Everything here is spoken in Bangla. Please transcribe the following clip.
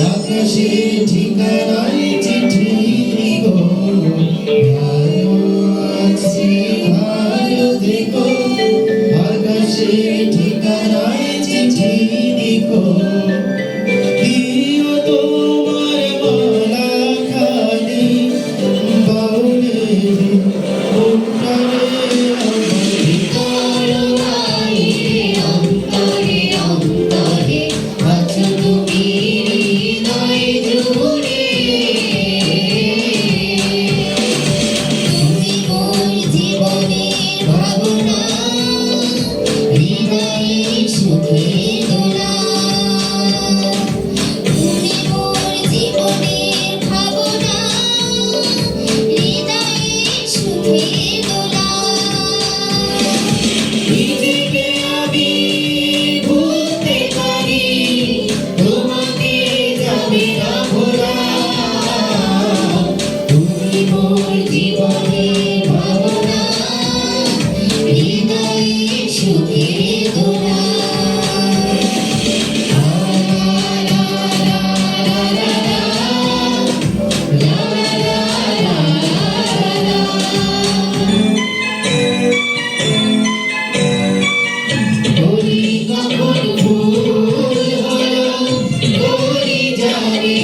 আকাশে ঠিকানায় চিঠি লিখো, ভালো আছি ভালো থেকো। আকাশে ঠিকানায় চিঠি লিখো, দিও তোমার মালা খানি বাউলে অন্তরে অন্তরে অন্তরে আছো তুমি হৃদয় জুড়ে। তুমি মোর জীবনের ভাবনা, হৃদয়ের সুখের দোলা। তুমি মোর জীবনের ভাবনা, হৃদয়ের সুখের দোলা। নিজেকে আমি ভুলতে পারি, তোমাকে যাবে না ভোলা। তুমি মোর জীবনের ভাবনা, হৃদয়ের সুখের দোলা। কলি কখন ফুল হলো, কলি জানে